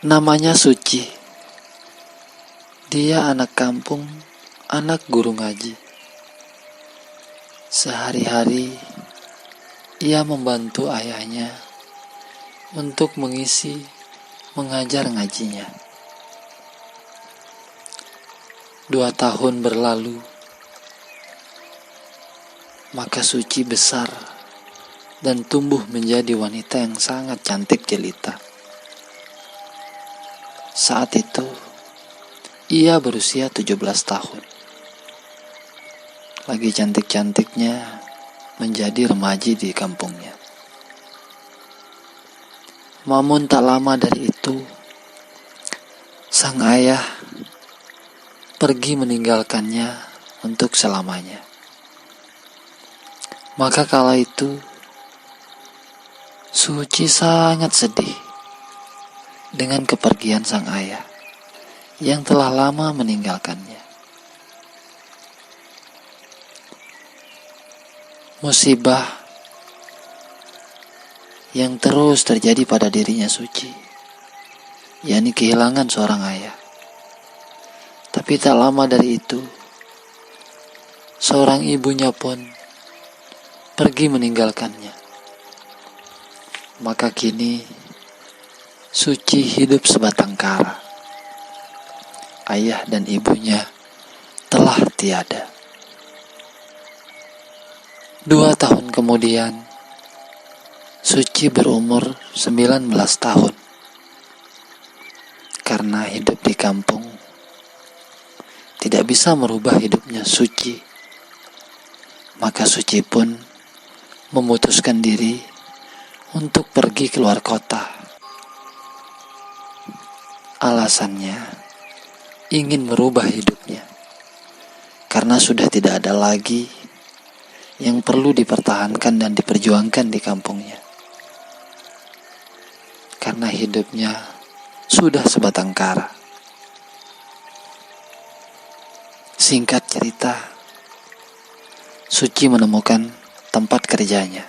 Namanya Suci. Dia anak kampung, anak guru ngaji. Sehari-hari ia membantu ayahnya untuk mengajar ngajinya. 2 tahun berlalu, maka Suci besar dan tumbuh menjadi wanita yang sangat cantik jelita. Saat itu, ia berusia 17 tahun. Lagi cantik-cantiknya menjadi remaja di kampungnya. Namun tak lama dari itu, sang ayah pergi meninggalkannya untuk selamanya. Maka kala itu, Suci sangat sedih dengan kepergian sang ayah yang telah lama meninggalkannya. Musibah yang terus terjadi pada dirinya Suci, yakni kehilangan seorang ayah. Tapi tak lama dari itu, seorang ibunya pun pergi meninggalkannya. Maka kini Suci hidup sebatang kara. Ayah dan ibunya telah tiada. 2 tahun kemudian, Suci berumur 19 tahun. Karena hidup di kampung tidak bisa merubah hidupnya Suci, maka Suci pun memutuskan diri untuk pergi keluar kota. Alasannya ingin merubah hidupnya, karena sudah tidak ada lagi yang perlu dipertahankan dan diperjuangkan di kampungnya. Karena hidupnya sudah sebatang kara. Singkat cerita, Suci menemukan tempat kerjanya.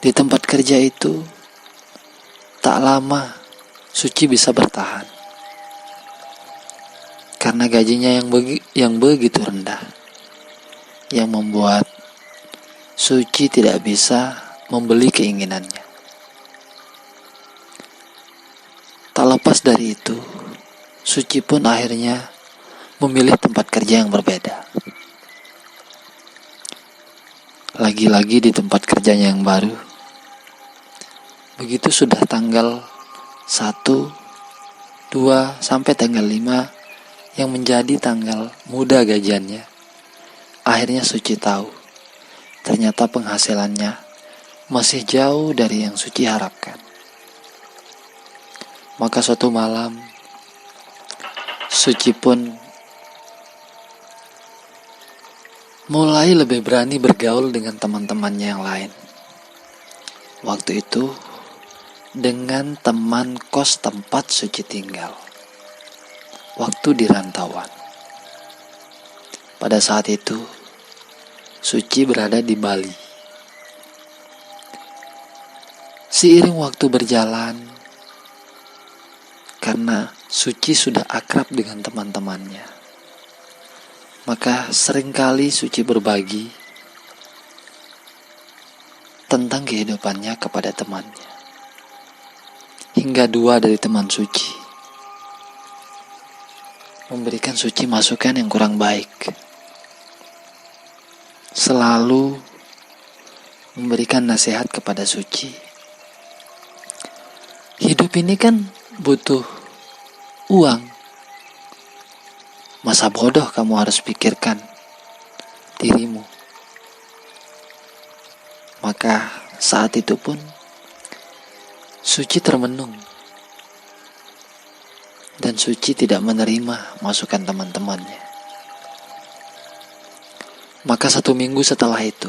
Di tempat kerja itu, tak lama Suci bisa bertahan. Karena gajinya yang begitu rendah, yang membuat Suci tidak bisa membeli keinginannya. Tak lepas dari itu, Suci pun akhirnya memilih tempat kerja yang berbeda. Lagi-lagi di tempat kerjanya yang baru, begitu sudah tanggal 1, 2, sampai tanggal 5 yang menjadi tanggal muda gajiannya, akhirnya Suci tahu ternyata penghasilannya masih jauh dari yang Suci harapkan. Maka suatu malam, Suci pun mulai lebih berani bergaul dengan teman-temannya yang lain. Waktu itu, dengan teman kos tempat Suci tinggal waktu di rantauan. Pada saat itu, Suci berada di Bali. Seiring waktu berjalan, karena Suci sudah akrab dengan teman-temannya, maka seringkali Suci berbagi tentang kehidupannya kepada temannya. Hingga 2 dari teman Suci memberikan Suci masukan yang kurang baik. Selalu memberikan nasihat kepada Suci. Hidup ini kan butuh uang. Masa bodoh kamu harus pikirkan dirimu. Maka saat itu pun Suci termenung, dan Suci tidak menerima masukan teman-temannya. Maka 1 minggu setelah itu,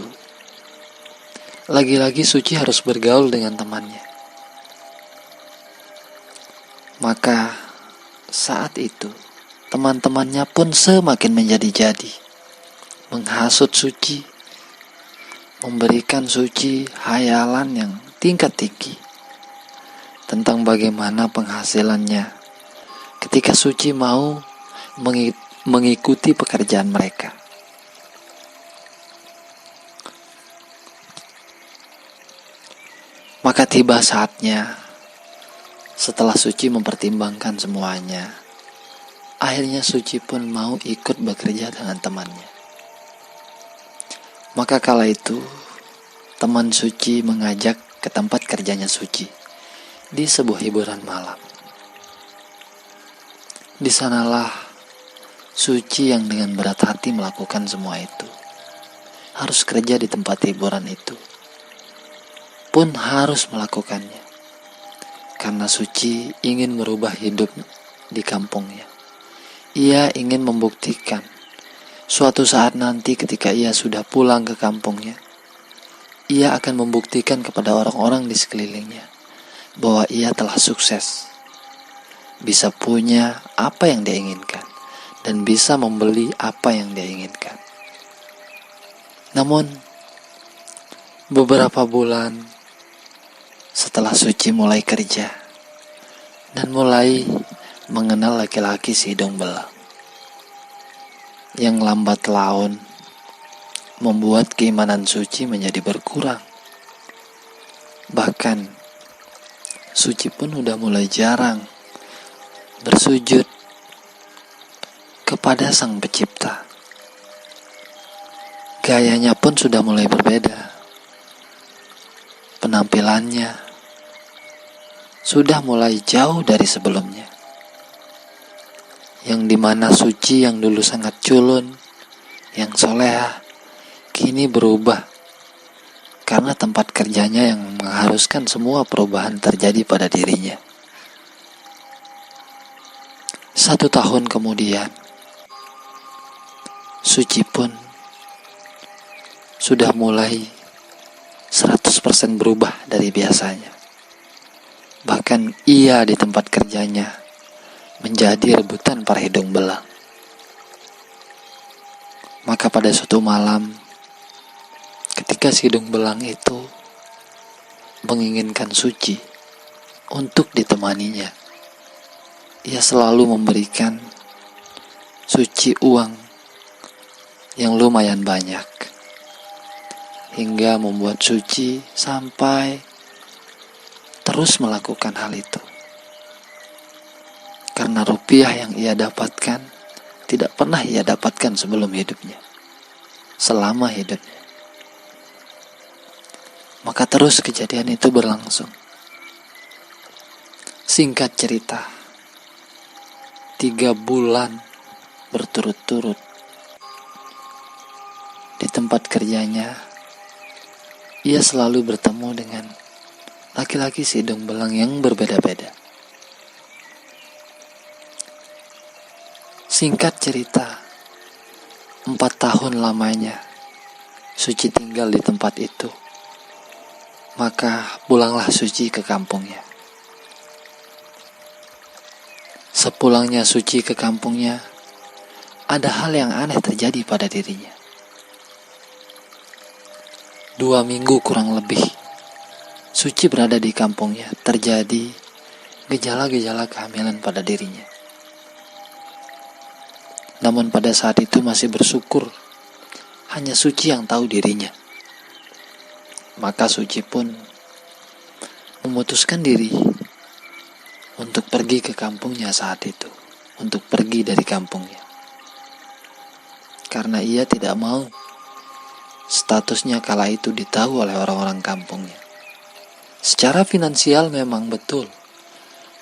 lagi-lagi Suci harus bergaul dengan temannya. Maka saat itu, teman-temannya pun semakin menjadi-jadi, menghasut Suci, memberikan Suci hayalan yang tingkat tinggi tentang bagaimana penghasilannya ketika Suci mau mengikuti pekerjaan mereka. Maka tiba saatnya, setelah Suci mempertimbangkan semuanya, akhirnya Suci pun mau ikut bekerja dengan temannya. Maka kala itu, teman Suci mengajak ke tempat kerjanya Suci di sebuah hiburan malam. Di sanalah Suci yang dengan berat hati melakukan semua itu. Harus kerja di tempat hiburan itu. Pun harus melakukannya. Karena Suci ingin merubah hidup di kampungnya. Ia ingin membuktikan suatu saat nanti ketika ia sudah pulang ke kampungnya, ia akan membuktikan kepada orang-orang di sekelilingnya bahwa ia telah sukses, bisa punya apa yang dia inginkan, dan bisa membeli apa yang dia inginkan. Namun, beberapa bulan setelah Suci mulai kerja dan mulai mengenal laki-laki si hidung belang yang lambat laun membuat keimanan Suci menjadi berkurang. Bahkan Suci pun udah mulai jarang bersujud kepada Sang Pencipta. Gayanya pun sudah mulai berbeda. Penampilannya sudah mulai jauh dari sebelumnya. Yang dimana Suci yang dulu sangat culun, yang solehah, kini berubah karena tempat kerjanya yang mengharuskan semua perubahan terjadi pada dirinya. 1 tahun kemudian, Suci pun sudah mulai 100% berubah dari biasanya. Bahkan ia di tempat kerjanya menjadi rebutan para hidung belang. Maka pada suatu malam, ketika si hidung belang itu menginginkan Suci untuk ditemaninya, ia selalu memberikan Suci uang yang lumayan banyak, hingga membuat Suci sampai terus melakukan hal itu. Karena rupiah yang ia dapatkan tidak pernah ia dapatkan sebelum hidupnya, selama hidupnya. Maka terus kejadian itu berlangsung. Singkat cerita, 3 bulan berturut-turut di tempat kerjanya, ia selalu bertemu dengan laki-laki si hidung belang yang berbeda-beda. Singkat cerita, 4 tahun lamanya Suci tinggal di tempat itu. Maka pulanglah Suci ke kampungnya. Sepulangnya Suci ke kampungnya, ada hal yang aneh terjadi pada dirinya. 2 minggu kurang lebih, Suci berada di kampungnya, terjadi gejala-gejala kehamilan pada dirinya. Namun pada saat itu masih bersyukur, hanya Suci yang tahu dirinya. Maka Suci pun memutuskan diri untuk pergi ke kampungnya saat itu, untuk pergi dari kampungnya. Karena ia tidak mau statusnya kala itu ditahu oleh orang-orang kampungnya. Secara finansial memang betul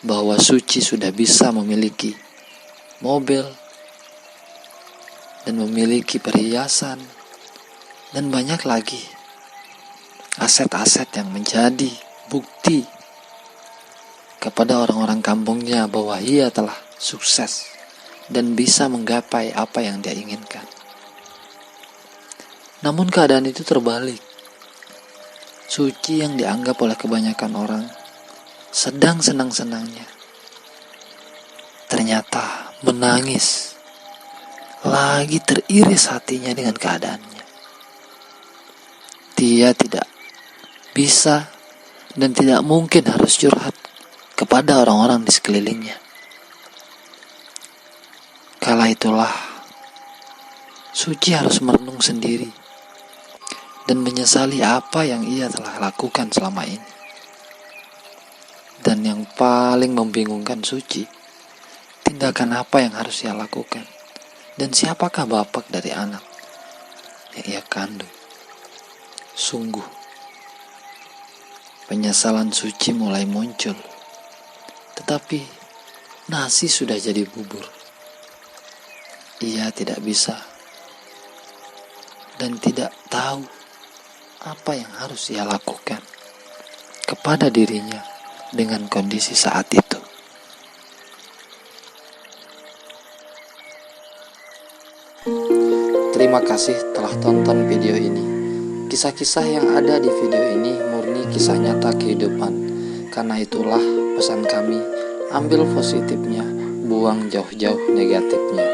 bahwa Suci sudah bisa memiliki mobil dan memiliki perhiasan dan banyak lagi aset-aset yang menjadi bukti kepada orang-orang kampungnya bahwa ia telah sukses dan bisa menggapai apa yang dia inginkan. Namun keadaan itu terbalik. Suci yang dianggap oleh kebanyakan orang sedang senang-senangnya, ternyata menangis, lagi teriris hatinya dengan keadaannya. Dia tidak bisa dan tidak mungkin harus curhat kepada orang-orang di sekelilingnya. Kala itulah Suci harus merenung sendiri dan menyesali apa yang ia telah lakukan selama ini. Dan yang paling membingungkan Suci, tindakan apa yang harus ia lakukan, dan siapakah bapak dari anak yang ia kandung. Sungguh, penyesalan Suci mulai muncul, tetapi nasi sudah jadi bubur. Ia tidak bisa dan tidak tahu apa yang harus ia lakukan kepada dirinya dengan kondisi saat itu. Terima kasih telah tonton video ini. Kisah-kisah yang ada di video ini murni kisah nyata kehidupan. Karena itulah pesan kami, ambil positifnya, buang jauh-jauh negatifnya.